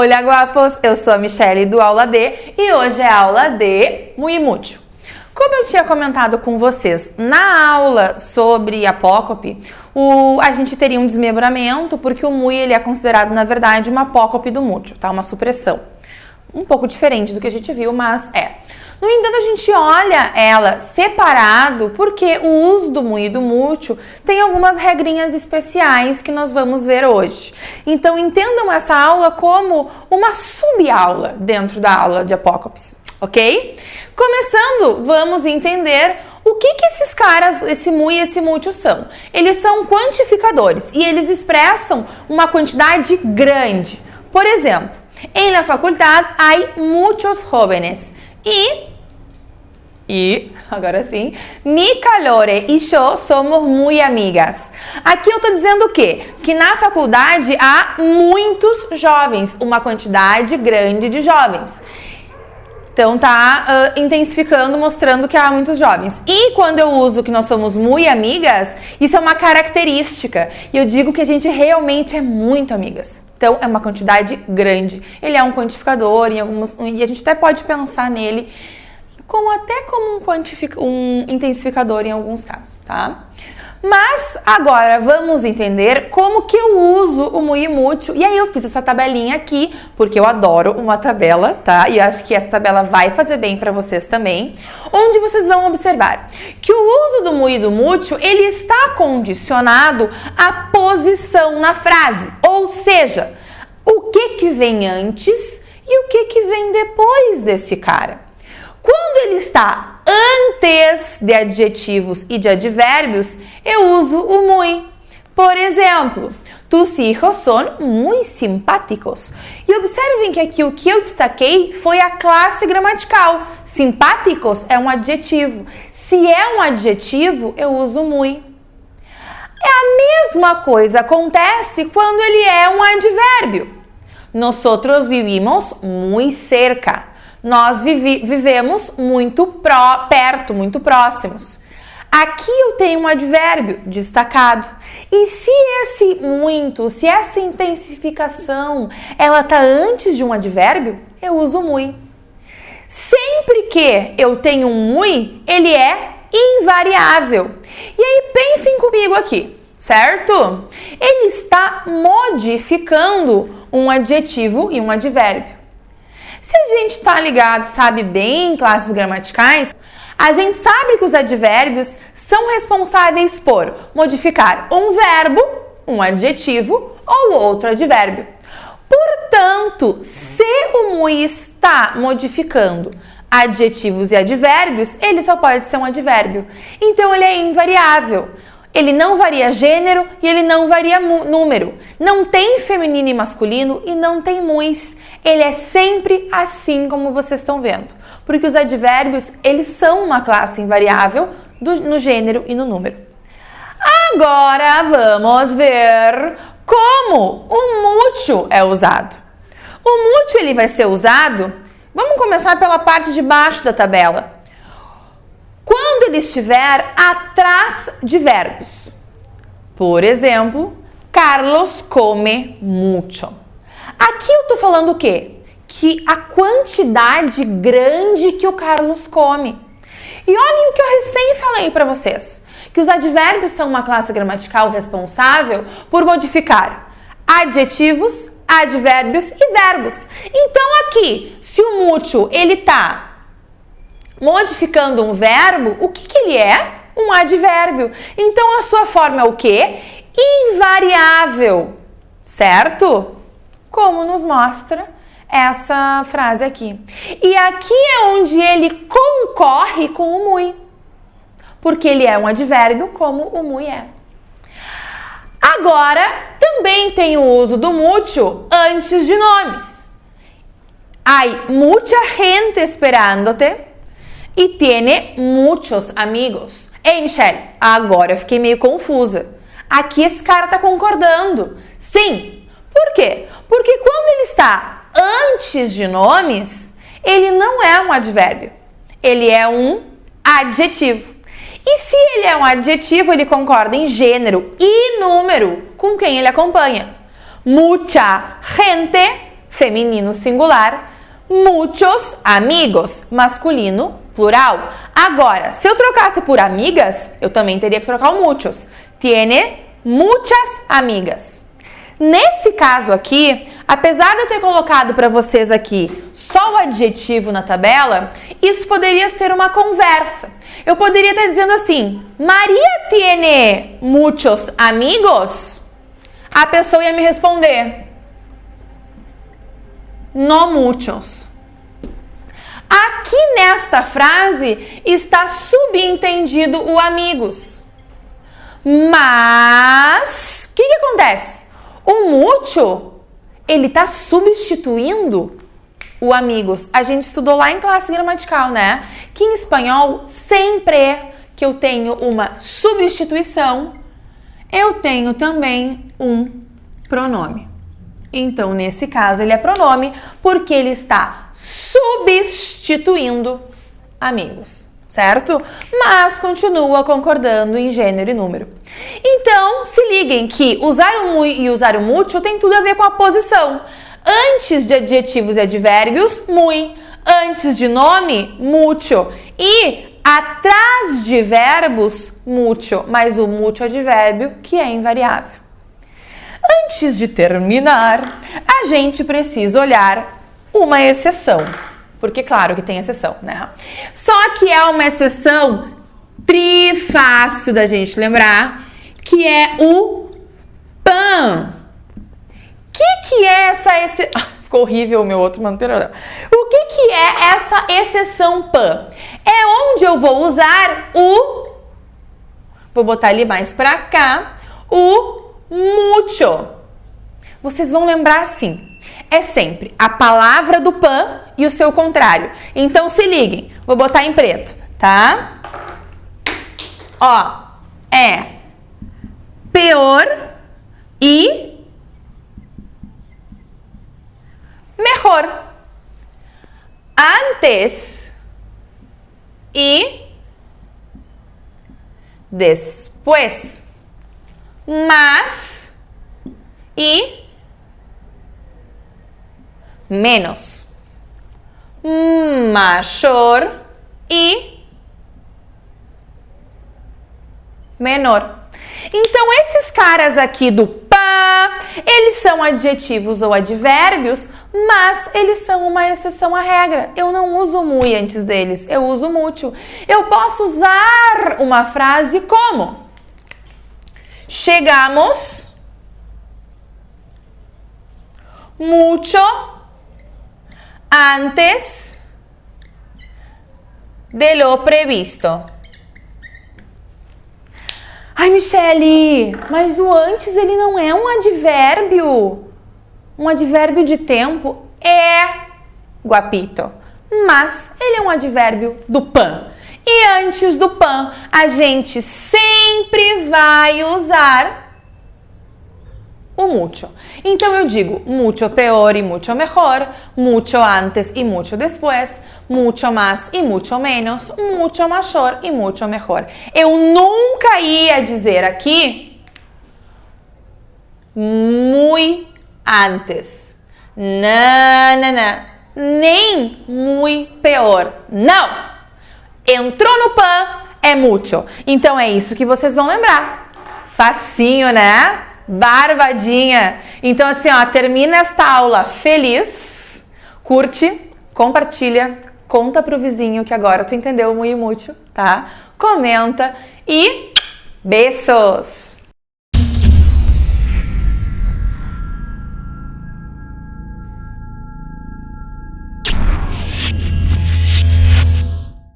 Olá, guapos! Eu sou a Michelle do Aula D e hoje é a aula de muy mucho. Como eu tinha comentado com vocês na aula sobre apócope, a gente teria um desmembramento porque o muy ele é considerado, na verdade, uma apócope do mucho, tá? Uma supressão. Um pouco diferente do que a gente viu, mas é. No entanto, a gente olha ela separado porque o uso do muy e do mucho tem algumas regrinhas especiais que nós vamos ver hoje. Então, entendam essa aula como uma subaula dentro da aula de apócopes, ok? Começando, vamos entender o que esses caras, esse muy e esse mucho são. Eles são quantificadores e eles expressam uma quantidade grande. Por exemplo, en la facultad hay muchos jóvenes. E agora sim, mi calore e yo somos muy amigas. Aqui eu tô dizendo o quê? Que na faculdade há muitos jovens, uma quantidade grande de jovens. Então tá intensificando, mostrando que há muitos jovens. E quando eu uso que nós somos muy amigas, isso é uma característica. E eu digo que a gente realmente é muito amigas. Então é uma quantidade grande. Ele é um quantificador e a gente até pode pensar nele como um intensificador em alguns casos, tá? Mas agora vamos entender como que eu uso o muy e mucho. E aí eu fiz essa tabelinha aqui, porque eu adoro uma tabela, tá? E acho que essa tabela vai fazer bem para vocês também. Onde vocês vão observar que o uso do muy e do mucho, ele está condicionado à posição na frase. Ou seja, o que vem antes e o que vem depois desse cara. Quando ele está antes de adjetivos e de advérbios, eu uso o muy. Por exemplo, tus hijos son muy simpáticos. E observem que aqui o que eu destaquei foi a classe gramatical. Simpáticos é um adjetivo. Se é um adjetivo, eu uso muy. A mesma coisa acontece quando ele é um advérbio. Nosotros vivimos muy cerca. Nós vivemos muito perto, muito próximos. Aqui eu tenho um advérbio destacado. E se se essa intensificação, ela tá antes de um advérbio, eu uso muy. Sempre que eu tenho um muy, ele é invariável. E aí pensem comigo aqui, certo? Ele está modificando um adjetivo e um advérbio. Se a gente tá ligado, sabe bem classes gramaticais, a gente sabe que os advérbios são responsáveis por modificar um verbo, um adjetivo ou outro advérbio. Portanto, se o muy está modificando adjetivos e advérbios, ele só pode ser um advérbio. Então, ele é invariável. Ele não varia gênero e ele não varia número. Não tem feminino e masculino e não tem muis. Ele é sempre assim como vocês estão vendo. Porque os advérbios, eles são uma classe invariável no gênero e no número. Agora vamos ver como o mucho é usado. O mucho ele vai ser usado, vamos começar pela parte de baixo da tabela. Quando ele estiver atrás de verbos. Por exemplo, Carlos come mucho. Aqui eu tô falando o quê? Que a quantidade grande que o Carlos come. E olhem o que eu recém falei para vocês. Que os advérbios são uma classe gramatical responsável por modificar adjetivos, advérbios e verbos. Então aqui, se o mucho ele tá modificando um verbo, o que ele é? Um advérbio. Então, a sua forma é o quê? Invariável, certo? Como nos mostra essa frase aqui. E aqui é onde ele concorre com o muy, porque ele é um advérbio como o muy é. Agora, também tem o uso do mucho antes de nomes. Hay mucha gente esperándote. E tiene muchos amigos. Ei, Michelle, agora eu fiquei meio confusa. Aqui esse cara tá concordando. Sim. Por quê? Porque quando ele está antes de nomes, ele não é um advérbio. Ele é um adjetivo. E se ele é um adjetivo, ele concorda em gênero e número com quem ele acompanha. Mucha gente feminino singular, muchos amigos, masculino plural. Agora, se eu trocasse por amigas, eu também teria que trocar o muchos. Tiene muchas amigas. Nesse caso aqui, apesar de eu ter colocado para vocês aqui só o adjetivo na tabela, isso poderia ser uma conversa. Eu poderia estar dizendo assim, Maria tiene muchos amigos? A pessoa ia me responder, no muchos. Aqui nesta frase está subentendido o amigos. Mas, o que acontece? O mucho, ele está substituindo o amigos. A gente estudou lá em classe gramatical, né? Que em espanhol, sempre que eu tenho uma substituição, eu tenho também um pronome. Então, nesse caso, ele é pronome porque ele está substituindo amigos, certo? Mas continua concordando em gênero e número. Então, se liguem que usar o muy e usar o mucho tem tudo a ver com a posição. Antes de adjetivos e advérbios, muy. Antes de nome, mucho. E atrás de verbos, mucho. Mas o mucho advérbio que é invariável. Antes de terminar, a gente precisa olhar uma exceção. Porque claro que tem exceção, né? Só que é uma exceção fácil da gente lembrar, que é o pan. Que é essa exceção? Ficou horrível o meu outro manteiro. O que é essa exceção pan? É onde eu vou usar o... Vou botar ali mais pra cá. O mucho. Vocês vão lembrar assim. É sempre a palavra do pan e o seu contrário. Então, se liguem. Vou botar em preto, tá? Ó, é peor e mejor. Antes e después. Más y menos. Mayor e menor. Então, esses caras aqui do pan, eles são adjetivos ou advérbios, mas eles são uma exceção à regra. Eu não uso muy antes deles, eu uso mucho. Eu posso usar uma frase como: chegamos mucho antes de lo previsto. Ai, Michele, mas o antes ele não é um advérbio. Um advérbio de tempo é guapito, mas ele é um advérbio do pan. E antes do pan, a gente sempre vai usar o mucho. Então eu digo mucho peor e mucho mejor, mucho antes e mucho después, mucho más e mucho menos, mucho mayor e mucho mejor. Eu nunca ia dizer aqui muy antes. Não. Nem muy peor. Não! Entrou no pan, é mucho. Então é isso que vocês vão lembrar. Facinho, né? Barbadinha. Então assim, ó, termina esta aula feliz, curte, compartilha, conta pro vizinho que agora tu entendeu muito, tá? Comenta e beijos!